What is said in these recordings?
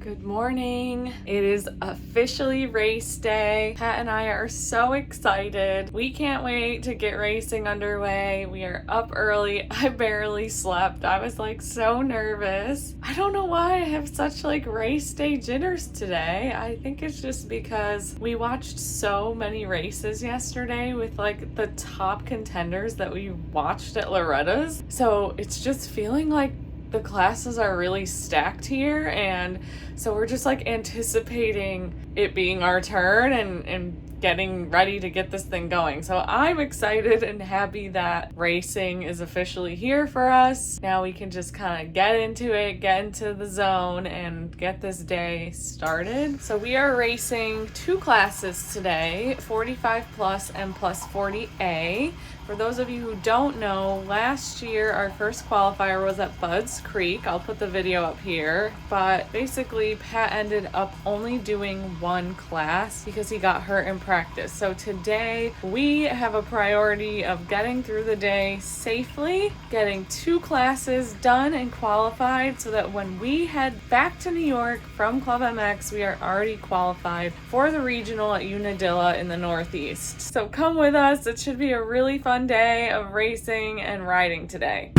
Good morning. It is officially race day. Pat and I are so excited. We can't wait to get racing underway. We are up early. I barely slept. I was like so nervous. I don't know why I have such like race day jitters today. I think it's just because we watched so many races yesterday with like the top contenders that we watched at Loretta's. So it's just feeling like the classes are really stacked here, and so we're just like anticipating it being our turn and getting ready to get this thing going. So I'm excited and happy that racing is officially here for us. Now we can just kind of get into it, get into the zone, and get this day started. So we are racing two classes today, 45 plus and plus 40A. For those of you who don't know, last year our first qualifier was at Birch Creek. I'll put the video up here. But basically, Pat ended up only doing one class because he got hurt in practice. So today we have a priority of getting through the day safely, getting two classes done and qualified so that when we head back to New York from Club MX, we are already qualified for the regional at Unadilla in the Northeast. So come with us. It should be a really fun day of racing and riding today.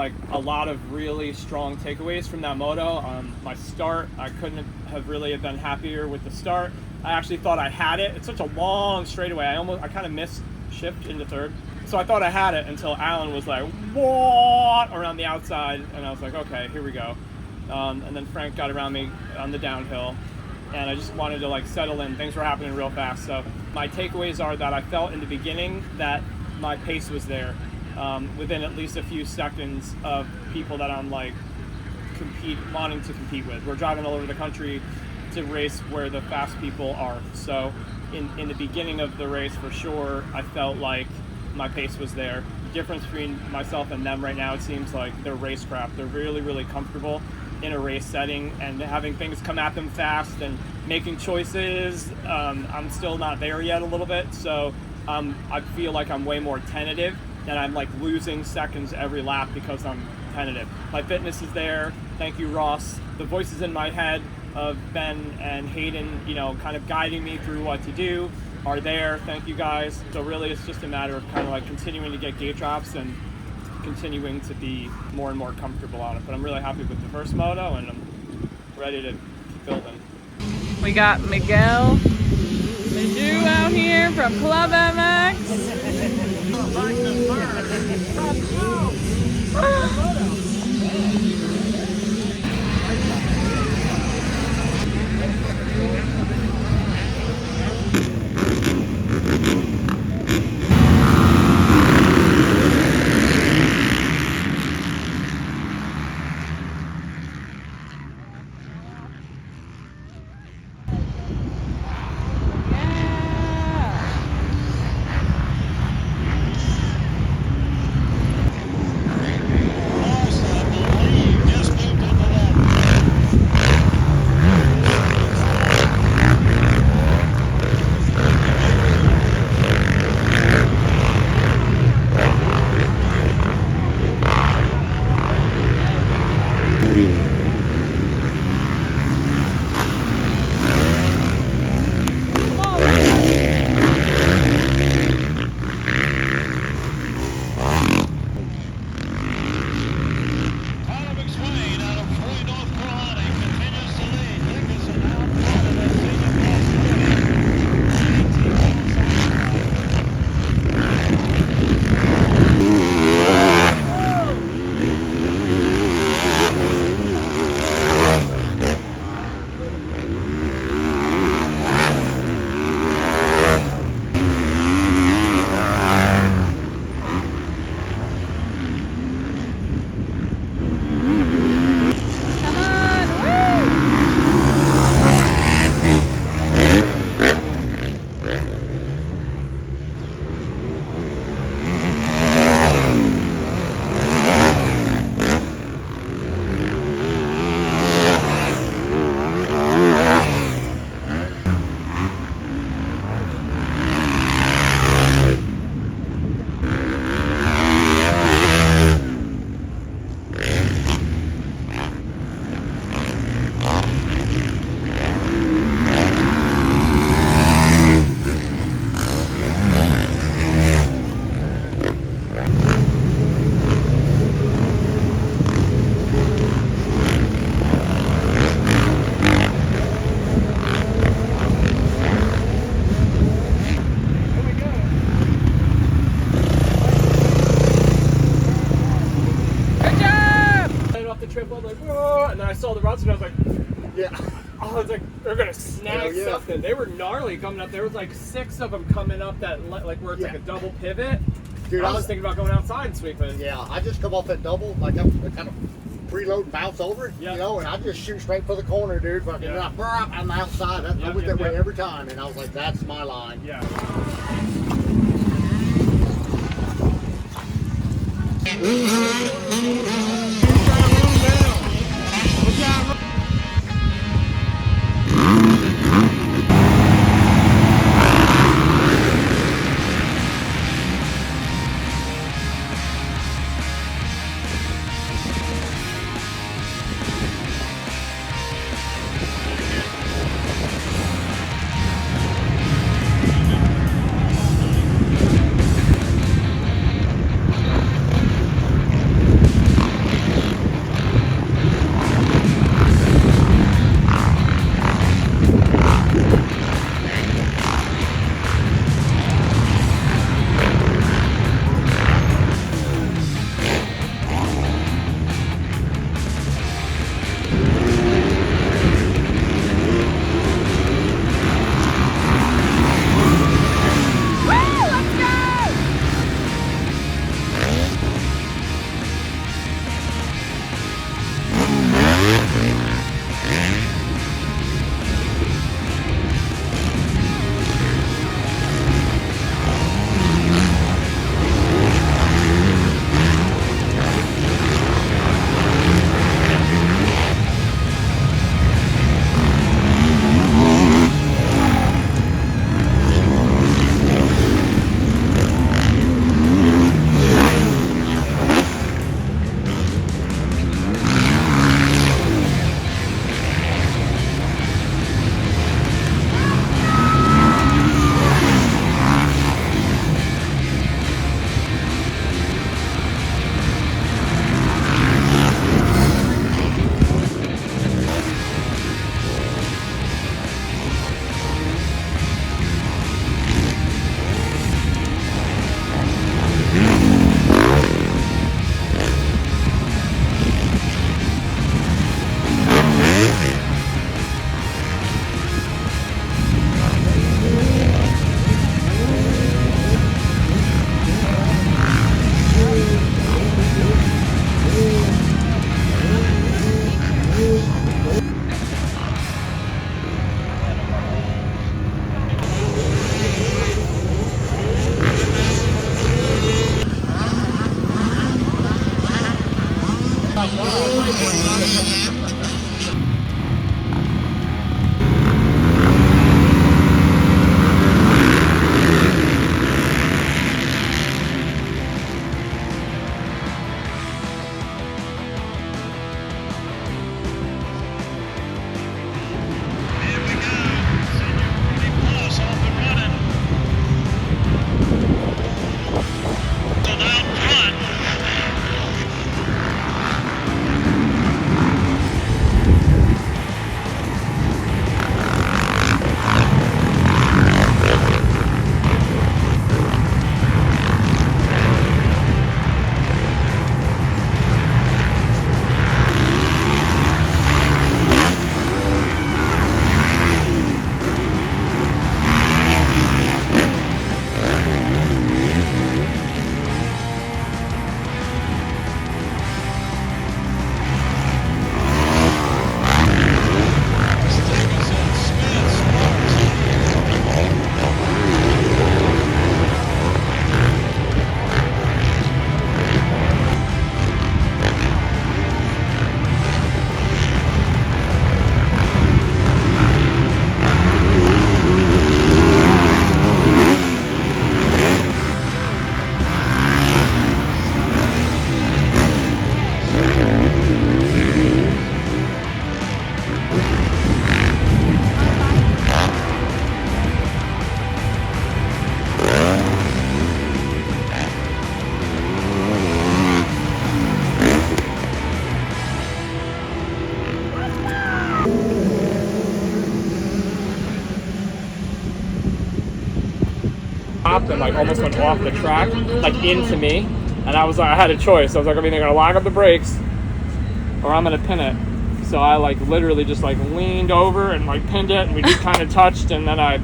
like a lot of really strong takeaways from that moto. My start, I couldn't have really been happier with the start. I actually thought I had it. It's such a long straightaway. I kind of missed shift into third. So I thought I had it until Alan was like, what? Around the outside. And I was like, okay, here we go. And then Frank got around me on the downhill. And I just wanted to like settle in. Things were happening real fast. So my takeaways are that I felt in the beginning that my pace was there. Within at least a few seconds of people that I'm like wanting to compete with. We're driving all over the country to race where the fast people are. So in the beginning of the race, for sure, I felt like my pace was there. The difference between myself and them right now, it seems like they're racecraft. They're really, really comfortable in a race setting and having things come at them fast and making choices. I'm still not there yet a little bit, so I feel like I'm way more tentative and I'm like losing seconds every lap because I'm tentative. My fitness is there. Thank you, Ross. The voices in my head of Ben and Hayden, you know, kind of guiding me through what to do are there. Thank you guys. So really it's just a matter of kind of like continuing to get gate drops and continuing to be more and more comfortable on it. But I'm really happy with the first moto and I'm ready to keep building. We got Miguel Ledoux out here from Club MX. And I was like, yeah. I was like, they're gonna snag something. They were gnarly coming up. There was like 6 of them coming up that like where it's like a double pivot. Dude, I was thinking about going outside and sweeping. Yeah, I just come off that double, like I'm kind of preload and bounce over, you know, and I just shoot straight for the corner, dude. Fucking, I'm outside. I went that way every time, and I was like, that's my line. Yeah. And like almost went off the track, like into me, and I had a choice. I was like, I'm either gonna lock up the brakes or I'm gonna pin it. So I like literally just like leaned over and like pinned it, and we just kind of touched, and then I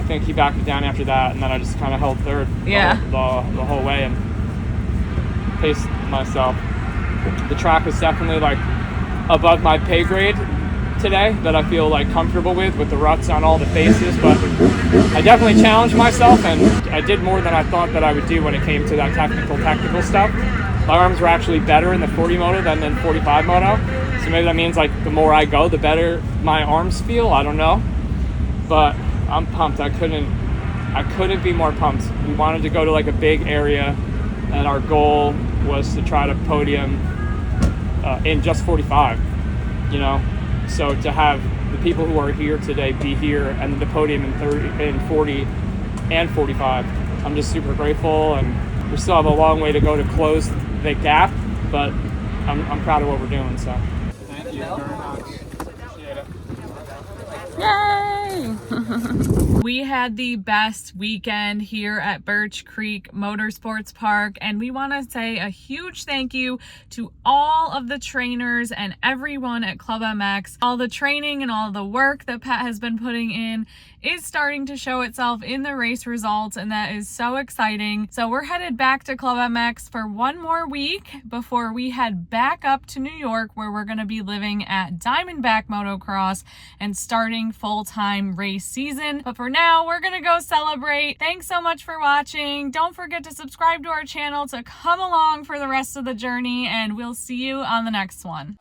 think he backed it down after that, and then I just kind of held third the whole way and paced myself. The track was definitely like above my pay grade today, that I feel like comfortable with the ruts on all the faces, but I definitely challenged myself, and I did more than I thought that I would do when it came to that technical stuff. My arms were actually better in the 40 moto than in 45 moto, so maybe that means like the more I go, the better my arms feel. I don't know, but I'm pumped. I couldn't be more pumped. We wanted to go to like a big area, and our goal was to try to podium in just 45, you know. So to have the people who are here today be here, and the podium in 30, in 40 and 45, I'm just super grateful, and we still have a long way to go to close the gap, but I'm proud of what we're doing. So thank you very much. Appreciate it. Yay! We had the best weekend here at Birch Creek Motorsports Park, and we want to say a huge thank you to all of the trainers and everyone at Club MX. All the training and all the work that Pat has been putting in is starting to show itself in the race results, and that is so exciting. So we're headed back to Club MX for one more week before we head back up to New York, where we're going to be living at Diamondback Motocross and starting full-time race season. But for now, we're going to go celebrate. Thanks so much for watching. Don't forget to subscribe to our channel to come along for the rest of the journey, and we'll see you on the next one.